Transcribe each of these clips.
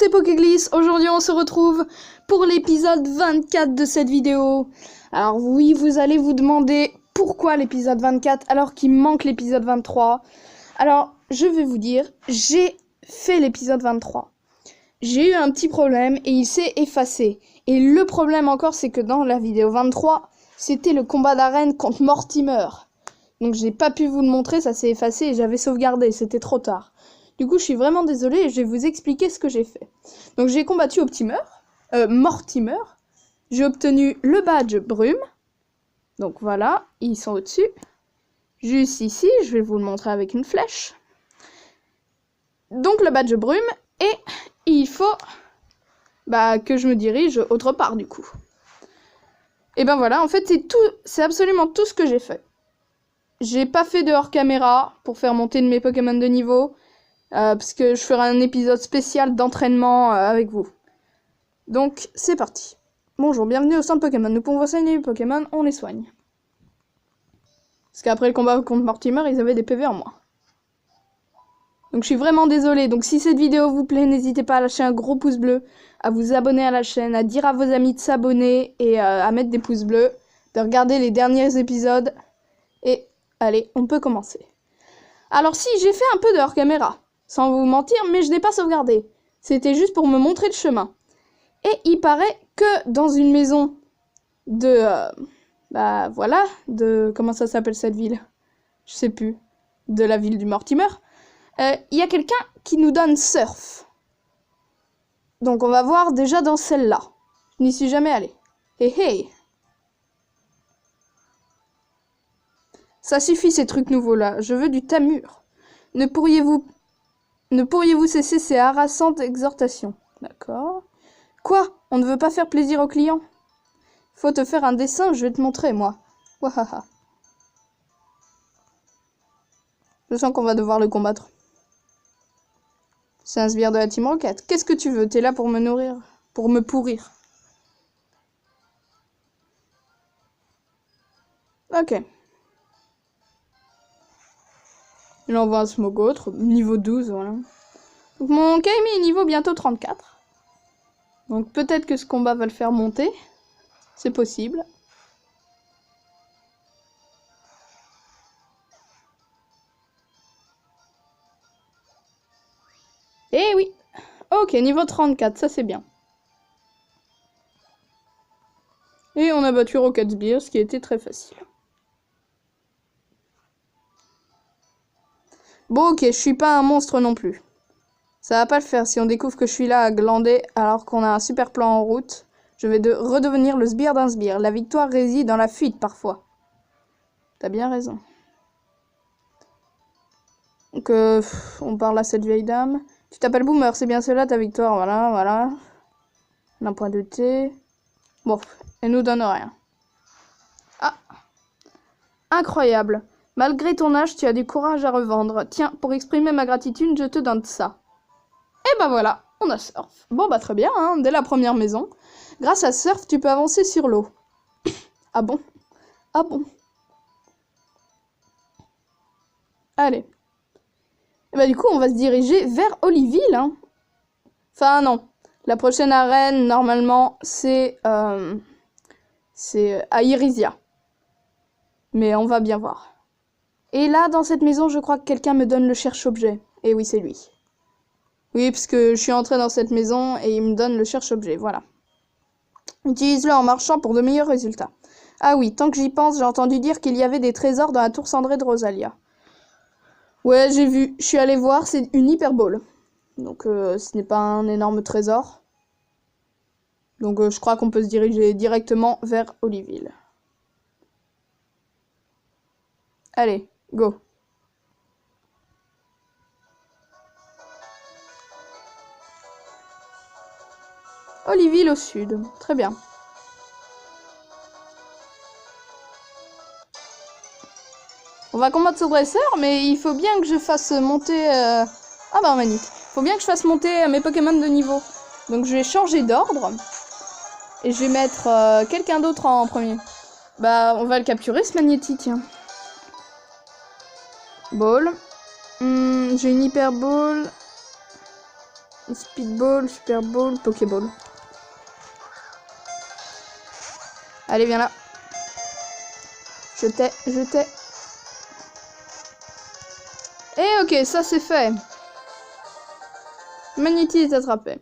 c'est Pokéglisse. Aujourd'hui on se retrouve pour l'épisode 24 de cette vidéo. Alors oui, vous allez vous demander pourquoi l'épisode 24 alors qu'il manque l'épisode 23. Alors je vais vous dire, j'ai fait l'épisode 23. J'ai eu un petit problème et il s'est effacé. Et le problème encore, c'est que dans la vidéo 23, c'était le combat d'arène contre Mortimer. Donc j'ai pas pu vous le montrer, ça s'est effacé et j'avais sauvegardé, c'était trop tard. Du coup, je suis vraiment désolée et je vais vous expliquer ce que j'ai fait. Donc j'ai combattu Mortimer. J'ai obtenu le badge brume. Donc voilà, ils sont au-dessus. Juste ici, je vais vous le montrer avec une flèche. Donc le badge brume et il faut que je me dirige autre part du coup. Et ben voilà, en fait c'est absolument tout ce que j'ai fait. J'ai pas fait de hors caméra pour faire monter mes Pokémon de niveau. Parce que je ferai un épisode spécial d'entraînement avec vous. Donc, c'est parti. Bonjour, bienvenue au centre Pokémon. Nous pouvons soigner les Pokémon, on les soigne. Parce qu'après le combat contre Mortimer, ils avaient des PV en moins. Donc, je suis vraiment désolée. Donc, si cette vidéo vous plaît, n'hésitez pas à lâcher un gros pouce bleu, à vous abonner à la chaîne, à dire à vos amis de s'abonner et à mettre des pouces bleus, de regarder les derniers épisodes. Et, allez, on peut commencer. Alors, si, j'ai fait un peu de hors caméra. Sans vous mentir, mais je n'ai pas sauvegardé. C'était juste pour me montrer le chemin. Et il paraît que dans une maison de... comment ça s'appelle cette ville? Je sais plus. De la ville du Mortimer. Il y a quelqu'un qui nous donne surf. Donc on va voir déjà dans celle-là. Je n'y suis jamais allée. Hé hé! Ça suffit ces trucs nouveaux-là. Je veux du tamur. Ne pourriez-vous cesser ces harassantes exhortations? D'accord. Quoi? On ne veut pas faire plaisir aux clients? Faut te faire un dessin, je vais te montrer, moi. Wahaha. Je sens qu'on va devoir le combattre. C'est un sbire de la Team Rocket. Qu'est-ce que tu veux? T'es là pour me nourrir? Pour me pourrir? Ok. Il envoie un Smogotre, niveau 12, voilà. Donc mon Kaimi est niveau bientôt 34. Donc peut-être que ce combat va le faire monter. C'est possible. Eh oui. Ok, niveau 34, ça c'est bien. Et on a battu Rocket Sbire, ce qui était très facile. Bon ok, je suis pas un monstre non plus. Ça va pas le faire si on découvre que je suis là à glander alors qu'on a un super plan en route. Je vais redevenir le sbire d'un sbire. La victoire réside dans la fuite parfois. T'as bien raison. Donc on parle à cette vieille dame. Tu t'appelles Boomer, c'est bien cela ta victoire. Voilà, voilà. Un point de thé. Bon, elle nous donne rien. Ah, incroyable. Malgré ton âge, tu as du courage à revendre. Tiens, pour exprimer ma gratitude, je te donne ça. Et ben voilà, on a surf. Bon bah très bien, hein, dès la première maison. Grâce à surf, tu peux avancer sur l'eau. Ah bon? Ah bon? Allez. Et bah du coup, on va se diriger vers Oliville, hein. Enfin non, la prochaine arène, normalement, c'est à Irisia. Mais on va bien voir. Et là, dans cette maison, je crois que quelqu'un me donne le cherche-objet. Et oui, c'est lui. Oui, parce que je suis entrée dans cette maison et il me donne le cherche-objet, voilà. Utilise-le en marchant pour de meilleurs résultats. Ah oui, tant que j'y pense, j'ai entendu dire qu'il y avait des trésors dans la tour cendrée de Rosalia. Ouais, j'ai vu, je suis allée voir, c'est une hyperbole. Donc ce n'est pas un énorme trésor. Donc je crois qu'on peut se diriger directement vers Oliville. Allez, go. Oliville au sud, très bien. On va combattre ce dresseur, mais il faut bien que je fasse monter... Ah bah magnifique. Il faut bien que je fasse monter mes Pokémon de niveau. Donc je vais changer d'ordre. Et je vais mettre quelqu'un d'autre en premier. Bah on va le capturer ce magnétique. Tiens. Ball. J'ai une hyper ball. Speedball, Super Ball, Pokéball. Allez, viens là. Je t'ai. Et ok, ça c'est fait. Magnéti est attrapé.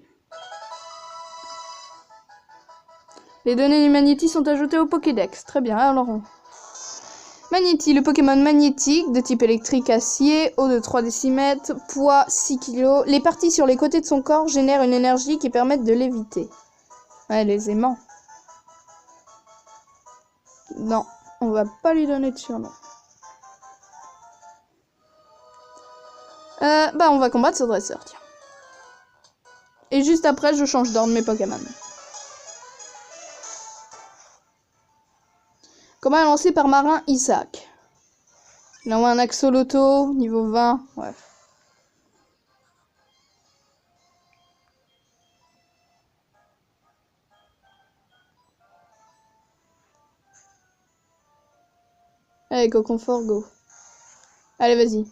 Les données du Magnéti sont ajoutées au Pokédex. Très bien, alors Magnéti, le Pokémon magnétique de type électrique acier, haut de 3 décimètres, poids 6 kg. Les parties sur les côtés de son corps génèrent une énergie qui permet de l'éviter. Ouais, les aimants. Non, on va pas lui donner de surnom. Bah, on va combattre ce dresseur, tiens. Et juste après, je change d'ordre mes Pokémon. Combat lancé par Marin Isaac. Il envoie un Axoloto, niveau 20. Ouais. Allez, Coconfort, go. Allez, vas-y.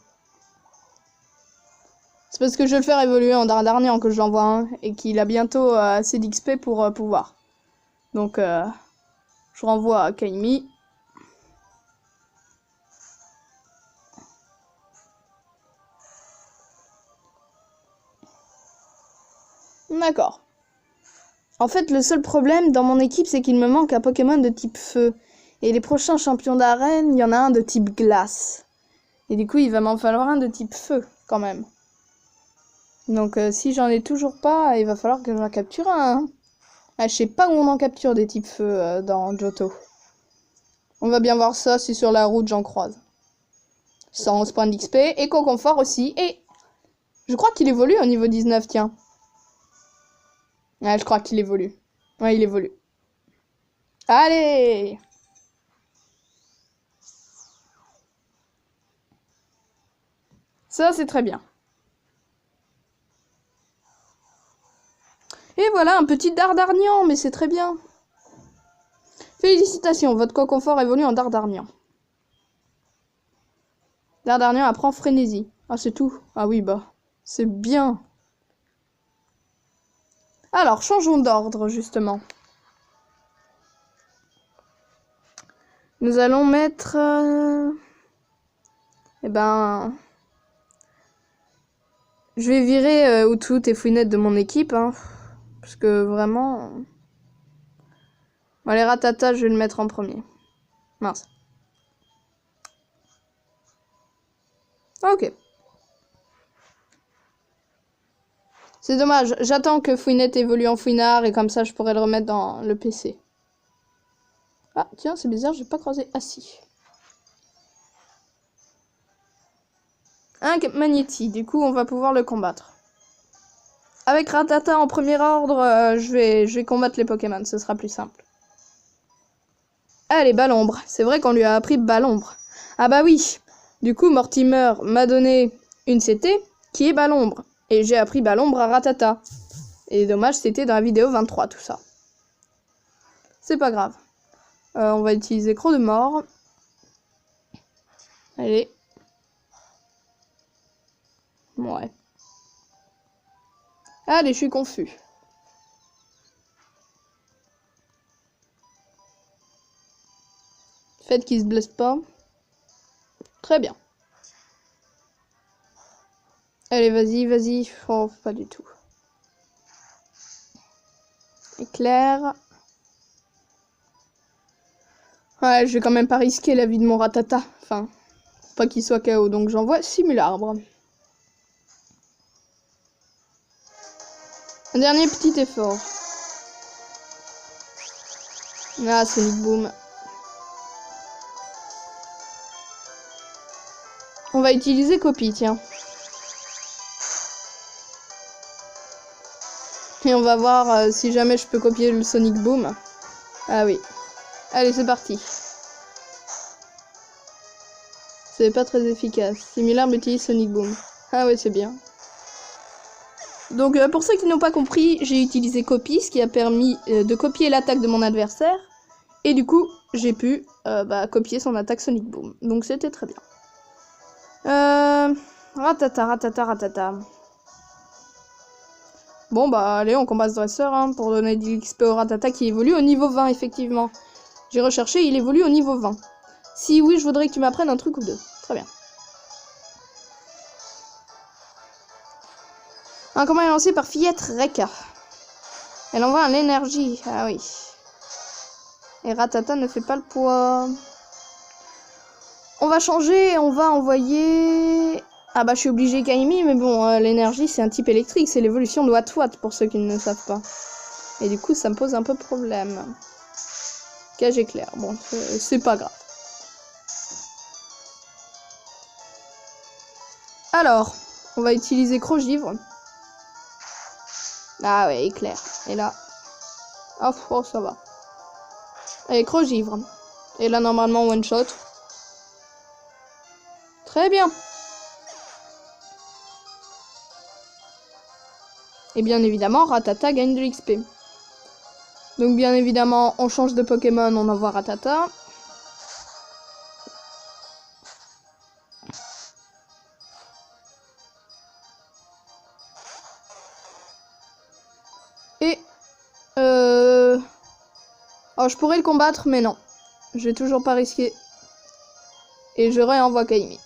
C'est parce que je vais le faire évoluer en Dardarnian que je l'envoie un et qu'il a bientôt assez d'XP pour pouvoir. Donc, je renvoie à Kaimi. D'accord. En fait, le seul problème dans mon équipe, c'est qu'il me manque un Pokémon de type feu. Et les prochains champions d'arène, il y en a un de type glace. Et du coup, il va m'en falloir un de type feu, quand même. Donc, si j'en ai toujours pas, il va falloir que j'en capture un. Hein. Ah, je sais pas où on en capture des types feu dans Johto. On va bien voir ça si sur la route j'en croise. 111 points d'XP et Coconfort aussi. Et je crois qu'il évolue au niveau 19, tiens. Ouais, je crois qu'il évolue. Ouais, il évolue. Allez! Ça, c'est très bien. Et voilà, un petit Dardarnian, mais c'est très bien. Félicitations, votre Coconfort évolue en Dardarnian. Dardarnian apprend frénésie. Ah, c'est tout. Ah oui, bah, c'est bien. Alors, changeons d'ordre, justement. Nous allons mettre... Eh ben... Je vais virer Outout et Fouinette de mon équipe, hein. Parce que, vraiment... Bon, les Ratata, je vais le mettre en premier. Mince. Ok. C'est dommage, j'attends que Fouinette évolue en Fouinard et comme ça je pourrais le remettre dans le PC. Ah tiens, c'est bizarre, j'ai pas croisé Assis. Un Magnéti, du coup on va pouvoir le combattre. Avec Ratata en premier ordre, je vais combattre les Pokémon, ce sera plus simple. Allez, Balombre, c'est vrai qu'on lui a appris Balombre. Ah bah oui, du coup Mortimer m'a donné une CT qui est Balombre. Et j'ai appris Balombre à Ratata. Et dommage, c'était dans la vidéo 23, tout ça. C'est pas grave. On va utiliser Croc de mort. Allez. Ouais. Allez, je suis confus. Faites qu'il se blesse pas. Très bien. Allez, vas-y, vas-y. Oh, pas du tout. Éclair. Ouais, je vais quand même pas risquer la vie de mon Ratata. Enfin, faut pas qu'il soit KO. Donc j'envoie Simularbre. Un dernier petit effort. Ah, Sonic Boom. On va utiliser copie, tiens. Et on va voir si jamais je peux copier le Sonic Boom. Ah oui. Allez, c'est parti. C'est pas très efficace. Simularbre utilise Sonic Boom. Ah ouais, c'est bien. Donc pour ceux qui n'ont pas compris, j'ai utilisé copie, ce qui a permis de copier l'attaque de mon adversaire. Et du coup, j'ai pu copier son attaque Sonic Boom. Donc c'était très bien. Ratata. Bon, bah, allez, on combat ce dresseur, hein, pour donner de l'XP au Rattata qui évolue au niveau 20, effectivement. J'ai recherché, il évolue au niveau 20. Si oui, je voudrais que tu m'apprennes un truc ou deux. Très bien. Un combat est lancé par Fillette Reka. Elle envoie un énergie. Ah oui. Et Rattata ne fait pas le poids. On va changer, on va envoyer... Ah bah je suis obligée Kaimi, mais bon, l'énergie c'est un type électrique, c'est l'évolution de Watt-Watt pour ceux qui ne le savent pas. Et du coup ça me pose un peu problème. Cage éclair, bon, c'est pas grave. Alors, on va utiliser Crogivre. Ah ouais, éclair. Et là... Oh, ça va. Allez, Crogivre. Et là normalement one shot. Très bien. Et bien évidemment, Rattata gagne de l'XP. Donc bien évidemment, on change de Pokémon, on envoie Rattata. Et... Oh, je pourrais le combattre, mais non. Je vais toujours pas risquer. Et je réenvoie Kaimi.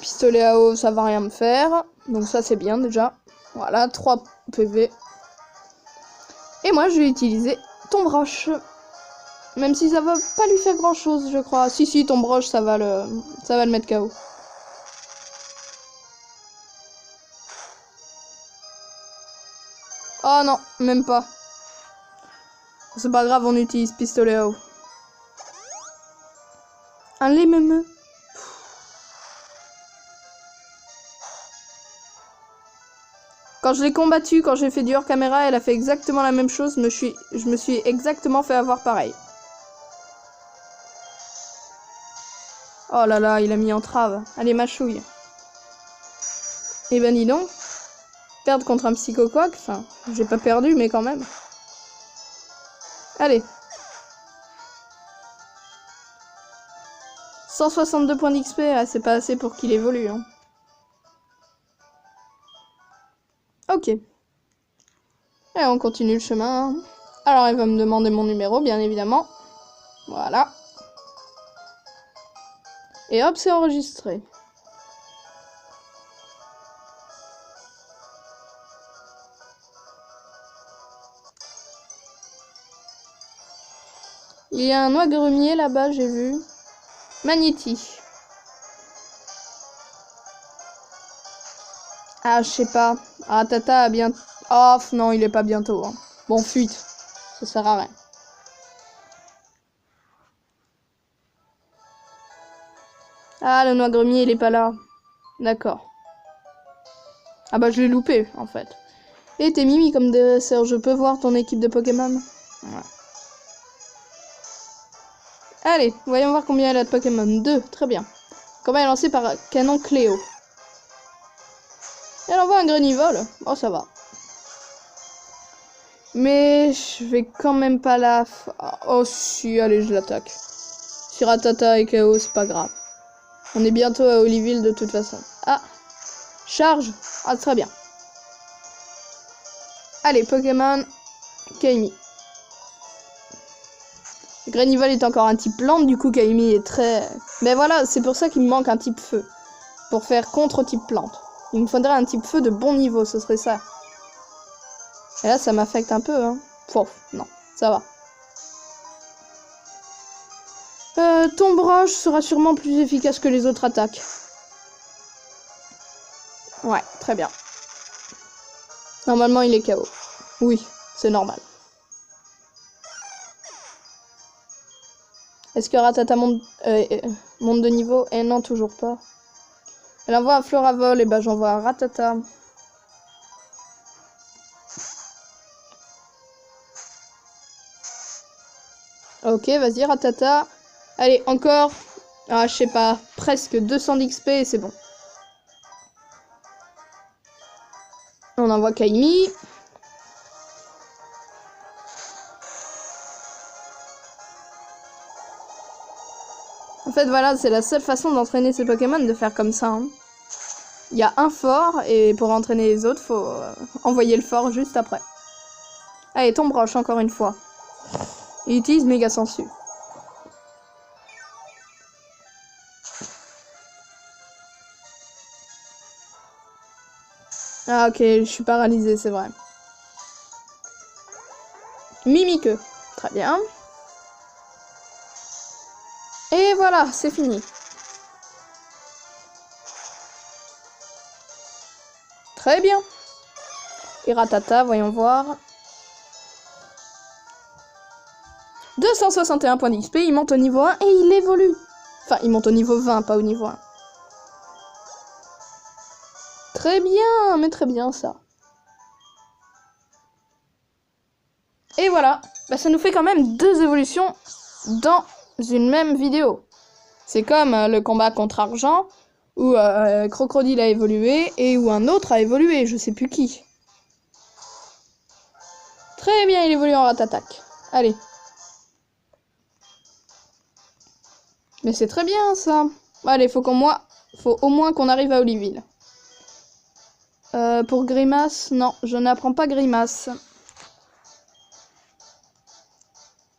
Pistolet à eau, ça va rien me faire. Donc ça, c'est bien déjà. Voilà, 3 PV. Et moi, je vais utiliser Tombe Roche. Même si ça va pas lui faire grand chose, je crois. Si, Tombe Roche, ça va le mettre KO. Oh non, même pas. C'est pas grave, on utilise pistolet à eau. Un lémeme. Quand je l'ai combattu, quand j'ai fait du hors caméra, elle a fait exactement la même chose. Je me suis exactement fait avoir pareil. Oh là là, il a mis en trave. Allez, mâchouille. Eh ben dis donc. Perdre contre un psychoquac, enfin, j'ai pas perdu, mais quand même. Allez. 162 points d'XP, ah, c'est pas assez pour qu'il évolue. Hein. Ok. Et on continue le chemin. Alors, elle va me demander mon numéro, bien évidemment. Voilà. Et hop, c'est enregistré. Il y a un noix grumier là-bas, j'ai vu. Magnéti. Ah, je sais pas. Rattata a bien... Oh, non, il est pas bientôt. Hein. Bon, fuite. Ça sert à rien. Ah, le noix grumier, il est pas là. D'accord. Ah bah, je l'ai loupé, en fait. Et t'es Mimi comme dresseur. Je peux voir ton équipe de Pokémon? Ouais. Allez, voyons voir combien elle a de Pokémon. 2, très bien. Combat est lancé par Canon Cléo. Elle envoie un Grenivol. Oh, ça va. Mais je vais quand même pas la... Oh si, allez, je l'attaque. Si Rattata et KO, c'est pas grave. On est bientôt à Oliville de toute façon. Ah, charge. Ah, très bien. Allez, Pokémon Kaimi. Grenivol est encore un type plante, du coup Kaimi est très... Mais voilà, c'est pour ça qu'il me manque un type feu. Pour faire contre type plante. Il me faudrait un type feu de bon niveau, ce serait ça. Et là, ça m'affecte un peu, hein. Pouf, non, ça va. Tombe Roche sera sûrement plus efficace que les autres attaques. Ouais, très bien. Normalement, il est KO. Oui, c'est normal. Est-ce que Rattata monte de niveau? Eh non, toujours pas. Elle envoie un Floravol, et ben j'envoie un Rattata. Ok, vas-y, Rattata. Allez, encore, ah, je sais pas, presque 200 d'XP et c'est bon. On envoie Kaimi. En fait, voilà, c'est la seule façon d'entraîner ces Pokémon, de faire comme ça. Hein. Il y a un fort, et pour entraîner les autres, faut envoyer le fort juste après. Allez, tombe roche, encore une fois. Il utilise méga sensu. Ah ok, je suis paralysée, c'est vrai. Mimiqueux. Très bien. Et voilà, c'est fini. Très bien. Et Ratata, voyons voir. 261 points d'XP, il monte au niveau 1 et il évolue. Enfin, il monte au niveau 20, pas au niveau 1. Très bien, mais très bien ça. Et voilà, bah, ça nous fait quand même 2 évolutions dans une même vidéo. C'est comme le combat contre Argent, où Crocodile a évolué et où un autre a évolué, je sais plus qui. Très bien, il évolue en Ratatak. Allez. Mais c'est très bien ça. Allez, faut au moins qu'on arrive à Oliville. Pour Grimace, non, je n'apprends pas Grimace.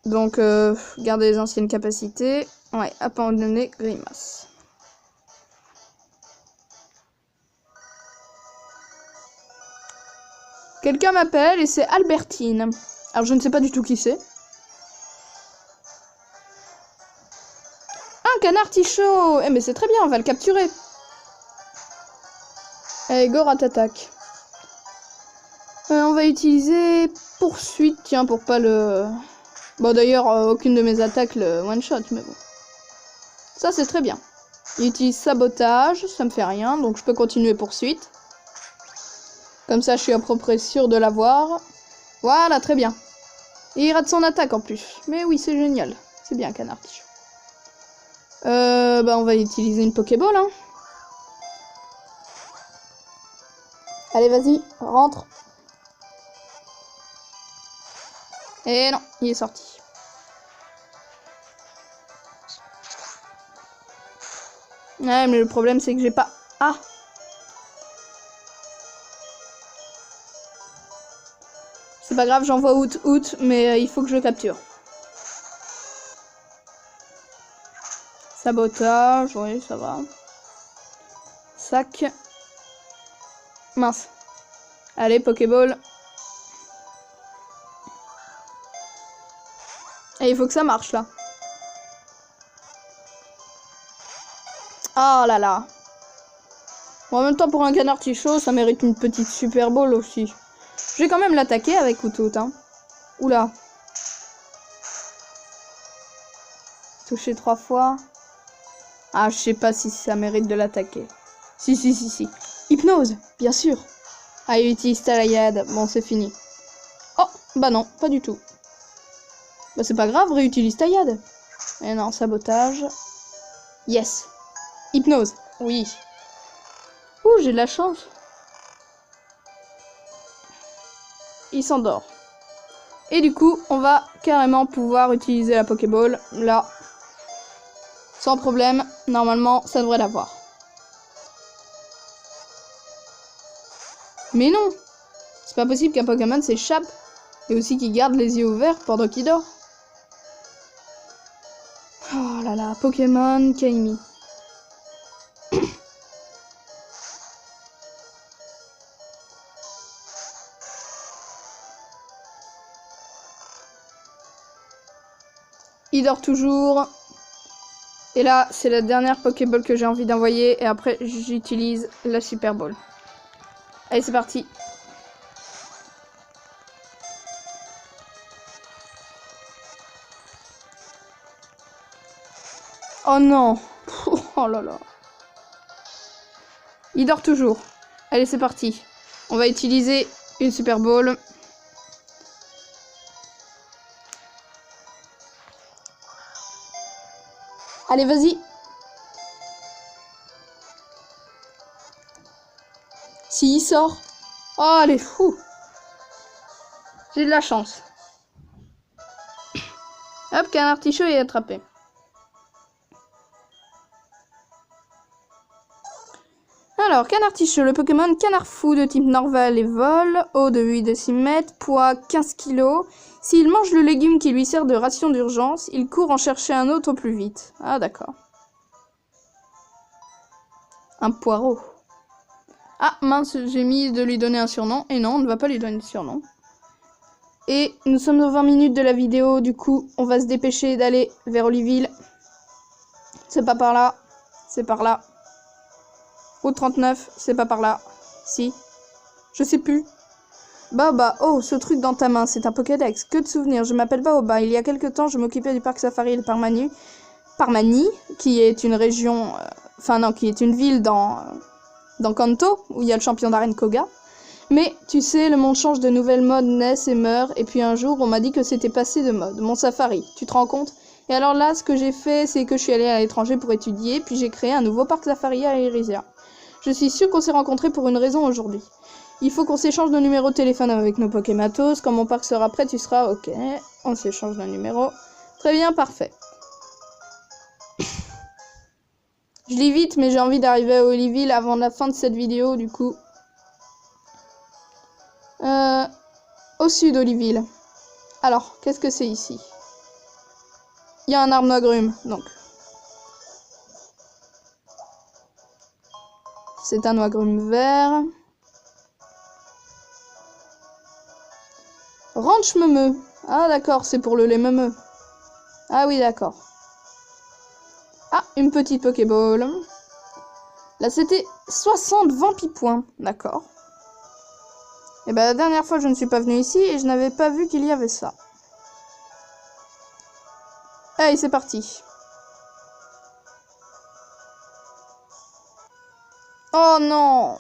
Donc, garder les anciennes capacités. Ouais, abandonner Grimace. Quelqu'un m'appelle et c'est Albertine. Alors, je ne sais pas du tout qui c'est. Un canard tichot. Eh, mais c'est très bien, on va le capturer. Allez, go Ratatak. On va utiliser poursuite, tiens, pour pas le... Bon, d'ailleurs, aucune de mes attaques le one-shot, mais bon. Ça, c'est très bien. Il utilise sabotage, ça me fait rien, donc je peux continuer poursuite. Comme ça, je suis à peu près sûr de l'avoir. Voilà, très bien. Et il rate son attaque en plus. Mais oui, c'est génial. C'est bien, canard tichot. Bah, on va utiliser une Pokéball, hein. Allez, vas-y, rentre. Et non, il est sorti. Ouais, mais le problème, c'est que j'ai pas... Ah! C'est pas grave, j'envoie out, mais il faut que je le capture. Sabotage, oui, ça va. Sac. Mince. Allez, Pokéball. Et il faut que ça marche, là. Ah là là. Bon, en même temps, pour un canard tichot, ça mérite une petite Super Ball aussi. Je vais quand même l'attaquer avec Outout, hein. Oula. Toucher 3 fois. Ah, je sais pas si ça mérite de l'attaquer. Si. Hypnose, bien sûr. Ah, il utilise Talayade. Bon, c'est fini. Oh, bah non, pas du tout. Bah, c'est pas grave, réutilise Taillade. Mais non, sabotage. Yes. Hypnose, oui. Ouh, j'ai de la chance. Il s'endort. Et du coup, on va carrément pouvoir utiliser la Pokéball. Là. Sans problème. Normalement, ça devrait l'avoir. Mais non. C'est pas possible qu'un Pokémon s'échappe. Et aussi qu'il garde les yeux ouverts pendant qu'il dort. Oh là là, Pokémon Kaimi. Il dort toujours. Et là, c'est la dernière Pokéball que j'ai envie d'envoyer. Et après, j'utilise la Super Ball. Allez, c'est parti. Oh non. Oh là là. Il dort toujours. Allez, c'est parti. On va utiliser une Super Ball. Allez, vas-y. Si, il sort. Oh, elle est fou. J'ai de la chance. Hop, canard tichot est attrapé. Alors, canard ticheux, le Pokémon canard fou de type norval et vol, haut de 8 décimètres, poids 15 kg. S'il mange le légume qui lui sert de ration d'urgence, il court en chercher un autre au plus vite. Ah, d'accord. Un poireau. Ah, mince, j'ai mis de lui donner un surnom. Et non, on ne va pas lui donner de surnom. Et nous sommes aux 20 minutes de la vidéo, du coup, on va se dépêcher d'aller vers Oliville. C'est pas par là, c'est par là. Route 39, c'est pas par là. Si. Je sais plus. Baoba, oh, ce truc dans ta main, c'est un Pokédex. Que de souvenirs, je m'appelle Baoba. Il y a quelque temps, je m'occupais du parc Safari de Parmanie, qui est une région... qui est une ville dans Kanto, où il y a le champion d'arène Koga. Mais, tu sais, le monde change, de nouvelles modes naissent et meurent, et puis un jour, on m'a dit que c'était passé de mode. Mon Safari, tu te rends compte? Et alors là, ce que j'ai fait, c'est que je suis allée à l'étranger pour étudier, puis j'ai créé un nouveau parc Safari à Irisia. Je suis sûre qu'on s'est rencontrés pour une raison aujourd'hui. Il faut qu'on s'échange nos numéros de téléphone avec nos Pokématos. Quand mon parc sera prêt, tu seras OK. On s'échange nos numéros. Très bien, parfait. Je lis vite, mais j'ai envie d'arriver à Oliville avant la fin de cette vidéo, du coup. Au sud, Oliville. Alors, qu'est-ce que c'est ici? Il y a un arbre agrume, donc. C'est un agrume vert. Ranch Meumeu. Ah, d'accord, c'est pour le lait Meumeu. Ah oui, d'accord. Ah, une petite Pokéball. Là, c'était 60 Vampipoints. D'accord. Et ben, la dernière fois, je ne suis pas venue ici et je n'avais pas vu qu'il y avait ça. Allez, c'est parti. Oh non!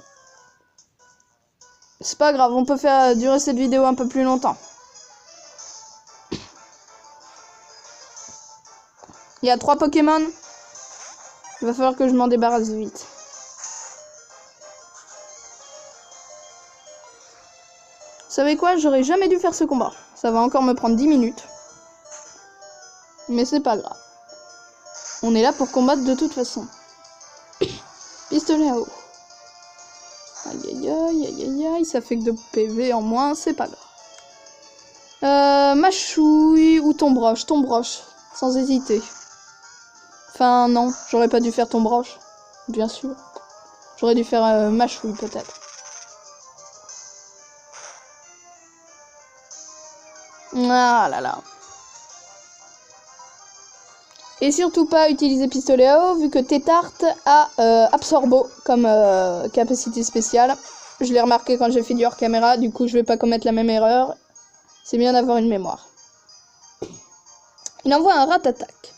C'est pas grave, on peut faire durer cette vidéo un peu plus longtemps. Il y a 3 Pokémon. Il va falloir que je m'en débarrasse vite. Vous savez quoi? J'aurais jamais dû faire ce combat. Ça va encore me prendre 10 minutes. Mais c'est pas grave. On est là pour combattre de toute façon. Pistolet à eau. Aïe aïe aïe aïe aïe aïe. Ça fait que 2 PV en moins, c'est pas grave. Machouille ou ton broche? Ton broche. Sans hésiter. Enfin non, j'aurais pas dû faire ton broche. Bien sûr. J'aurais dû faire machouille peut-être. Ah là là. Et surtout pas utiliser pistolet à eau, vu que Tétart a Absorbo comme capacité spéciale. Je l'ai remarqué quand j'ai fait du hors caméra, du coup je vais pas commettre la même erreur. C'est bien d'avoir une mémoire. Il envoie un rat-attaque.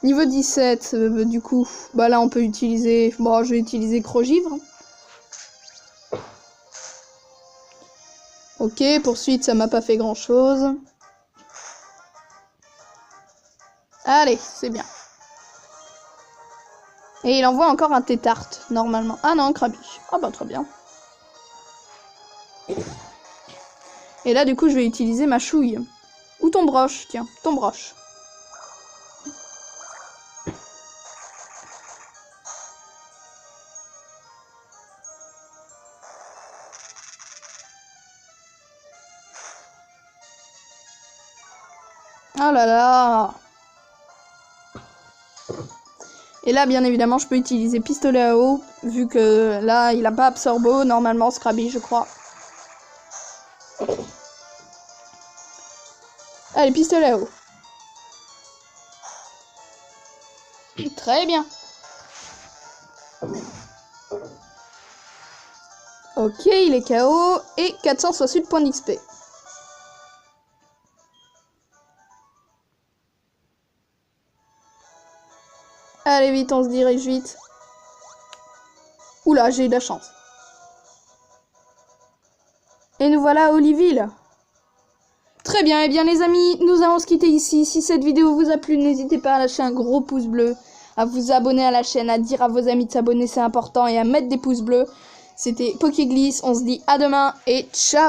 Niveau 17, du coup, bah là on peut utiliser... Bon, je vais utiliser Crogivre. Ok, poursuite, ça m'a pas fait grand chose. Allez, c'est bien. Et il envoie encore un Tétart, normalement. Ah non, Krabi. Ah bah très bien. Et là, du coup, je vais utiliser ma chouille. Ou ton broche, tiens, ton broche. Oh là là. Et là, bien évidemment, je peux utiliser pistolet à eau, vu que là, il a pas Absorbo, normalement, Scrabby, je crois. Allez, pistolet à eau. Très bien. Ok, il est KO, et 468 points d'XP. Allez, vite, on se dirige vite. Oula, j'ai eu de la chance. Et nous voilà à Oliville. Très bien, et bien les amis, nous allons se quitter ici. Si cette vidéo vous a plu, n'hésitez pas à lâcher un gros pouce bleu, à vous abonner à la chaîne, à dire à vos amis de s'abonner, c'est important, et à mettre des pouces bleus. C'était Pokéglisse, on se dit à demain, et ciao!